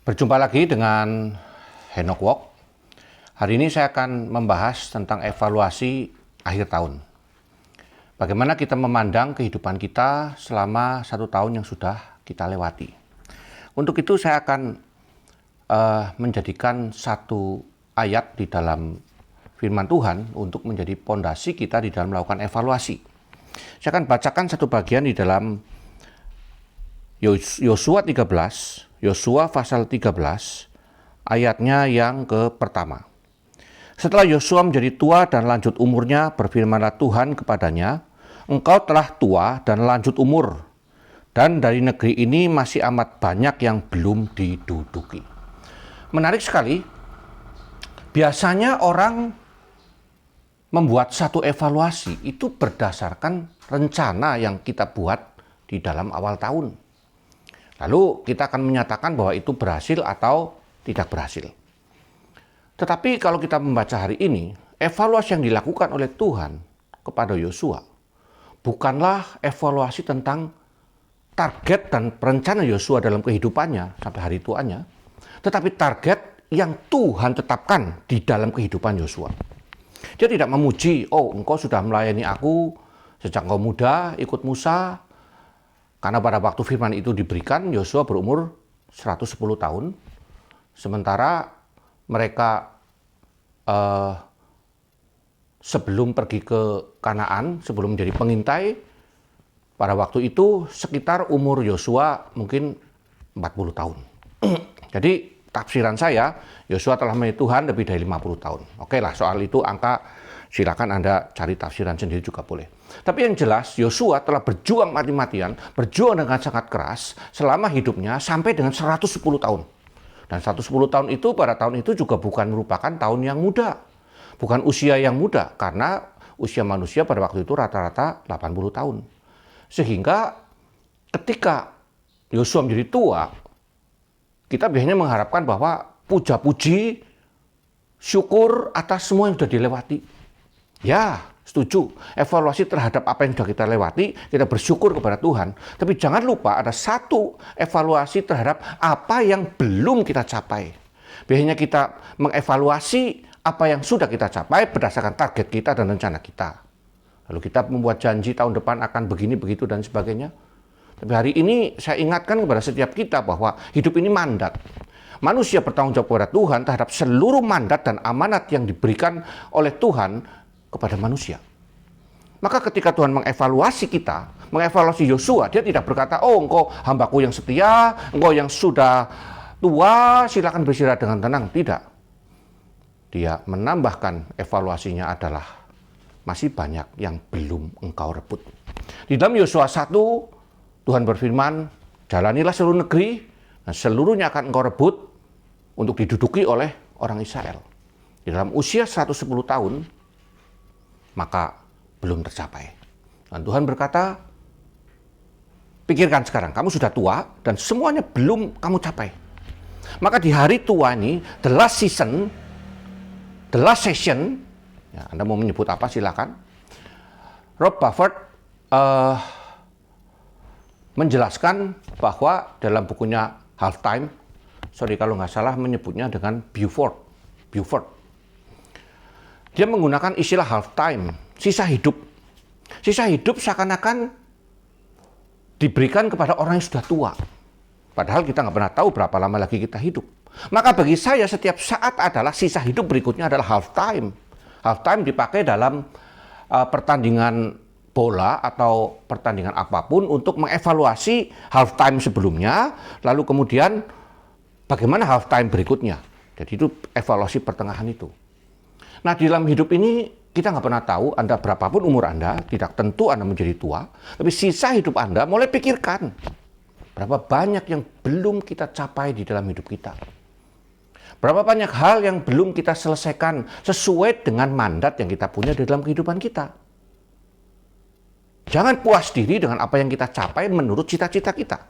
Berjumpa lagi dengan Henok Wok. Hari ini saya akan membahas tentang evaluasi akhir tahun. Bagaimana kita memandang kehidupan kita selama 1 tahun yang sudah kita lewati. Untuk itu saya akan menjadikan satu ayat di dalam firman Tuhan untuk menjadi pondasi kita di dalam melakukan evaluasi. Saya akan bacakan satu bagian di dalam Yosua 13, Yosua pasal 13, ayatnya yang pertama. Setelah Yosua menjadi tua dan lanjut umurnya, berfirmanlah Tuhan kepadanya, "Engkau telah tua dan lanjut umur, dan dari negeri ini masih amat banyak yang belum diduduki." Menarik sekali, biasanya orang membuat satu evaluasi itu berdasarkan rencana yang kita buat di dalam awal tahun. Lalu kita akan menyatakan bahwa itu berhasil atau tidak berhasil. Tetapi kalau kita membaca hari ini, evaluasi yang dilakukan oleh Tuhan kepada Yosua bukanlah evaluasi tentang target dan rencana Yosua dalam kehidupannya sampai hari tuanya, tetapi target yang Tuhan tetapkan di dalam kehidupan Yosua. Dia tidak memuji, "Oh, engkau sudah melayani aku sejak engkau muda, ikut Musa." Karena pada waktu firman itu diberikan, Yosua berumur 110 tahun. Sementara mereka sebelum pergi ke Kanaan, sebelum menjadi pengintai, pada waktu itu sekitar umur Yosua mungkin 40 tahun. Jadi tafsiran saya, Yosua telah melayani Tuhan lebih dari 50 tahun. Oke lah, soal itu angka silakan Anda cari tafsiran sendiri juga boleh. Tapi yang jelas, Yosua telah berjuang mati-matian, berjuang dengan sangat keras selama hidupnya sampai dengan 110 tahun. Dan 110 tahun itu pada tahun itu juga bukan merupakan tahun yang muda. Bukan usia yang muda, karena usia manusia pada waktu itu rata-rata 80 tahun. Sehingga ketika Yosua menjadi tua, kita biasanya mengharapkan bahwa puja-puji, syukur atas semua yang sudah dilewati. Ya, setuju. Evaluasi terhadap apa yang sudah kita lewati, kita bersyukur kepada Tuhan. Tapi jangan lupa ada satu evaluasi terhadap apa yang belum kita capai. Biasanya kita mengevaluasi apa yang sudah kita capai berdasarkan target kita dan rencana kita. Lalu kita membuat janji tahun depan akan begini, begitu, dan sebagainya. Tapi hari ini saya ingatkan kepada setiap kita bahwa hidup ini mandat. Manusia bertanggung jawab kepada Tuhan terhadap seluruh mandat dan amanat yang diberikan oleh Tuhan kepada manusia. Maka ketika Tuhan mengevaluasi kita, mengevaluasi Yosua, dia tidak berkata, "Oh, engkau hambaku yang setia, engkau yang sudah tua, silakan beristirahat dengan tenang." Tidak. Dia menambahkan evaluasinya adalah masih banyak yang belum engkau rebut. Di dalam Yosua 1, Tuhan berfirman, "Jalanilah seluruh negeri, dan seluruhnya akan engkau rebut untuk diduduki oleh orang Israel." Di dalam usia 110 tahun, maka belum tercapai. Dan Tuhan berkata, "Pikirkan sekarang, kamu sudah tua dan semuanya belum kamu capai." Maka di hari tua ini, the last season, the last session, ya, Anda mau menyebut apa silakan. Rob Buffett menjelaskan bahwa dalam bukunya Halftime, kalau nggak salah menyebutnya dengan Buford. Dia menggunakan istilah halftime, sisa hidup. Sisa hidup seakan-akan diberikan kepada orang yang sudah tua. Padahal kita nggak pernah tahu berapa lama lagi kita hidup. Maka bagi saya setiap saat adalah sisa hidup berikutnya adalah halftime. Halftime dipakai dalam pertandingan bola atau pertandingan apapun untuk mengevaluasi halftime sebelumnya, lalu kemudian bagaimana halftime berikutnya. Jadi itu evaluasi pertengahan itu. Nah, di dalam hidup ini kita nggak pernah tahu Anda berapapun umur Anda, tidak tentu Anda menjadi tua, tapi sisa hidup Anda mulai pikirkan berapa banyak yang belum kita capai di dalam hidup kita. Berapa banyak hal yang belum kita selesaikan sesuai dengan mandat yang kita punya di dalam kehidupan kita. Jangan puas diri dengan apa yang kita capai menurut cita-cita kita.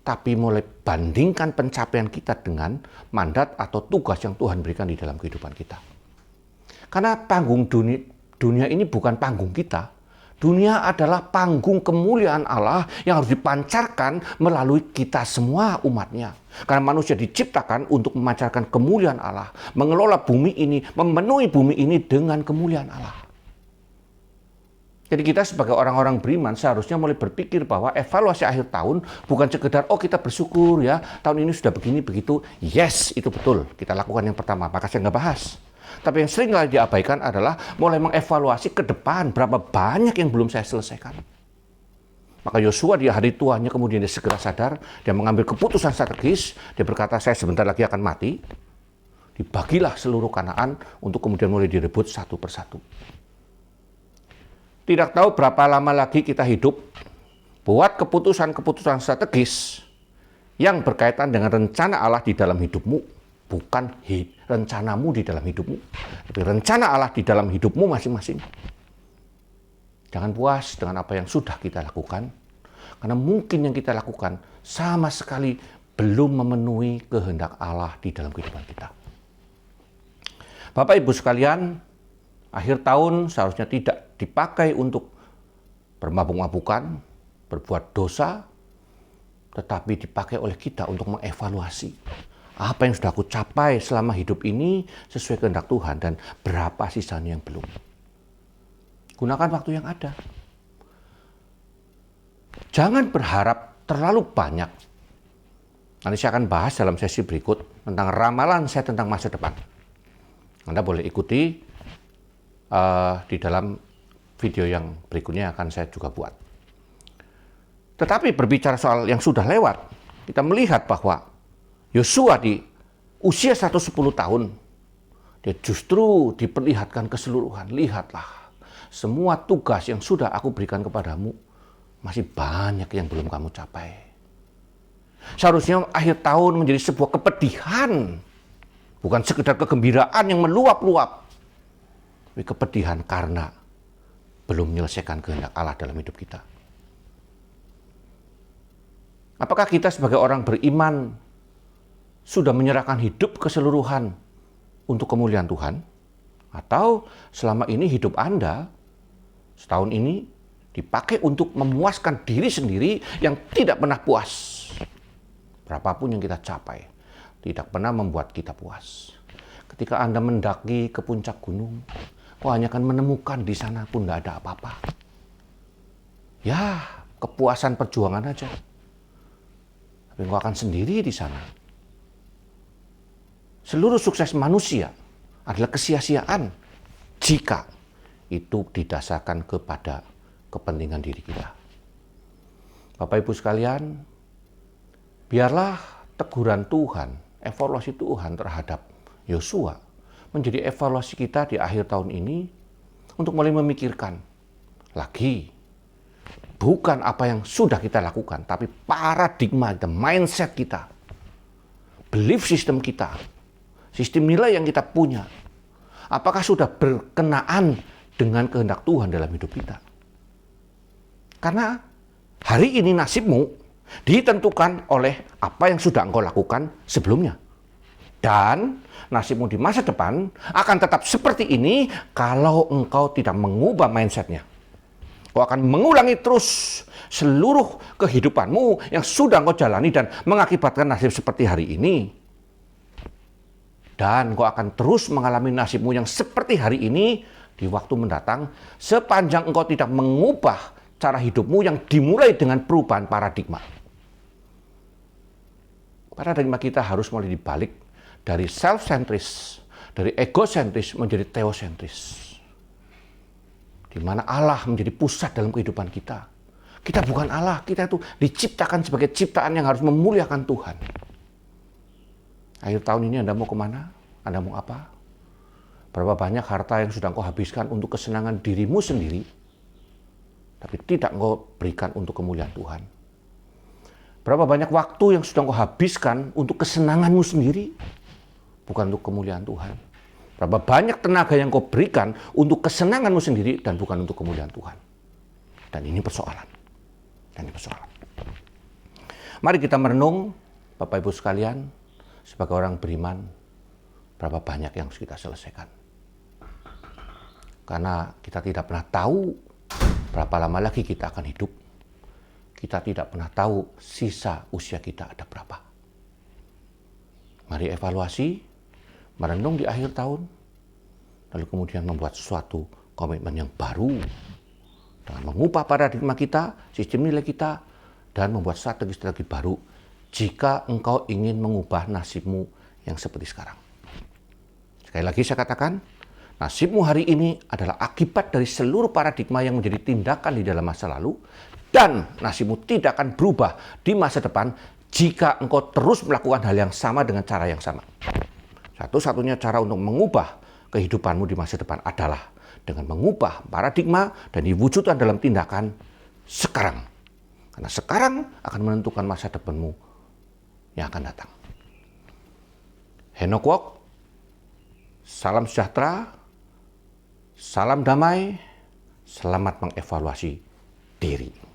Tapi mulai bandingkan pencapaian kita dengan mandat atau tugas yang Tuhan berikan di dalam kehidupan kita. Karena panggung dunia ini bukan panggung kita. Dunia adalah panggung kemuliaan Allah yang harus dipancarkan melalui kita semua umatnya. Karena manusia diciptakan untuk memancarkan kemuliaan Allah. Mengelola bumi ini, memenuhi bumi ini dengan kemuliaan Allah. Jadi kita sebagai orang-orang beriman seharusnya mulai berpikir bahwa evaluasi akhir tahun bukan sekedar, oh kita bersyukur ya, tahun ini sudah begini, begitu. Yes, itu betul. Kita lakukan yang pertama, maka saya nggak bahas. Tapi yang sering kali diabaikan adalah mulai mengevaluasi ke depan berapa banyak yang belum saya selesaikan. Maka Yosua di hari tuanya kemudian dia segera sadar, dia mengambil keputusan strategis, dia berkata saya sebentar lagi akan mati. Dibagilah seluruh Kanaan untuk kemudian mulai direbut satu persatu. Tidak tahu berapa lama lagi kita hidup, buat keputusan-keputusan strategis yang berkaitan dengan rencana Allah di dalam hidupmu. Bukan rencanamu di dalam hidupmu, tapi rencana Allah di dalam hidupmu masing-masing. Jangan puas dengan apa yang sudah kita lakukan, karena mungkin yang kita lakukan sama sekali belum memenuhi kehendak Allah di dalam kehidupan kita. Bapak Ibu sekalian, akhir tahun seharusnya tidak dipakai untuk bermabuk-mabukan, berbuat dosa, tetapi dipakai oleh kita untuk mengevaluasi apa yang sudah aku capai selama hidup ini sesuai kehendak Tuhan dan berapa sisanya yang belum. Gunakan waktu yang ada. Jangan berharap terlalu banyak. Nanti saya akan bahas dalam sesi berikut tentang ramalan saya tentang masa depan. Anda boleh ikuti di dalam video yang berikutnya akan saya juga buat. Tetapi berbicara soal yang sudah lewat, kita melihat bahwa Yosua di usia 110 tahun, dia justru diperlihatkan keseluruhan. Lihatlah, semua tugas yang sudah aku berikan kepadamu, masih banyak yang belum kamu capai. Seharusnya akhir tahun menjadi sebuah kepedihan, bukan sekedar kegembiraan yang meluap-luap, tapi kepedihan karena belum menyelesaikan kehendak Allah dalam hidup kita. Apakah kita sebagai orang beriman sudah menyerahkan hidup keseluruhan untuk kemuliaan Tuhan? Atau selama ini hidup Anda setahun ini dipakai untuk memuaskan diri sendiri yang tidak pernah puas? Berapapun yang kita capai, tidak pernah membuat kita puas. Ketika Anda mendaki ke puncak gunung, kau hanya akan menemukan di sana pun tidak ada apa-apa. Ya, kepuasan perjuangan aja. Tapi kau akan sendiri di sana. Seluruh sukses manusia adalah kesia-siaan jika itu didasarkan kepada kepentingan diri kita. Bapak Ibu sekalian, biarlah teguran Tuhan, evaluasi Tuhan terhadap Yosua menjadi evaluasi kita di akhir tahun ini untuk mulai memikirkan lagi bukan apa yang sudah kita lakukan, tapi paradigma, mindset kita, belief system kita, sistem nilai yang kita punya, apakah sudah berkenaan dengan kehendak Tuhan dalam hidup kita? Karena hari ini nasibmu ditentukan oleh apa yang sudah engkau lakukan sebelumnya. Dan nasibmu di masa depan akan tetap seperti ini kalau engkau tidak mengubah mindsetnya. Kau akan mengulangi terus seluruh kehidupanmu yang sudah engkau jalani dan mengakibatkan nasib seperti hari ini. Dan kau akan terus mengalami nasibmu yang seperti hari ini di waktu mendatang sepanjang engkau tidak mengubah cara hidupmu yang dimulai dengan perubahan paradigma. Paradigma kita harus mulai dibalik dari self-centris, dari egosentris menjadi teosentris. Di mana Allah menjadi pusat dalam kehidupan kita. Kita bukan Allah, kita itu diciptakan sebagai ciptaan yang harus memuliakan Tuhan. Akhir tahun ini Anda mau kemana? Anda mau apa? Berapa banyak harta yang sudah engkau habiskan untuk kesenangan dirimu sendiri, tapi tidak engkau berikan untuk kemuliaan Tuhan? Berapa banyak waktu yang sudah engkau habiskan untuk kesenanganmu sendiri, bukan untuk kemuliaan Tuhan? Berapa banyak tenaga yang kau berikan untuk kesenanganmu sendiri dan bukan untuk kemuliaan Tuhan? Dan ini persoalan. Mari kita merenung, Bapak Ibu sekalian, sebagai orang beriman, berapa banyak yang harus kita selesaikan. Karena kita tidak pernah tahu berapa lama lagi kita akan hidup. Kita tidak pernah tahu sisa usia kita ada berapa. Mari evaluasi, merenung di akhir tahun, lalu kemudian membuat suatu komitmen yang baru dengan mengubah paradigma kita, sistem nilai kita, dan membuat strategi-strategi baru jika engkau ingin mengubah nasibmu yang seperti sekarang. Sekali lagi saya katakan, nasibmu hari ini adalah akibat dari seluruh paradigma yang menjadi tindakan di dalam masa lalu, dan nasibmu tidak akan berubah di masa depan jika engkau terus melakukan hal yang sama dengan cara yang sama. Satu-satunya cara untuk mengubah kehidupanmu di masa depan adalah dengan mengubah paradigma dan diwujudkan dalam tindakan sekarang. Karena sekarang akan menentukan masa depanmu yang akan datang. Henok Wok, salam sejahtera, salam damai, selamat mengevaluasi diri.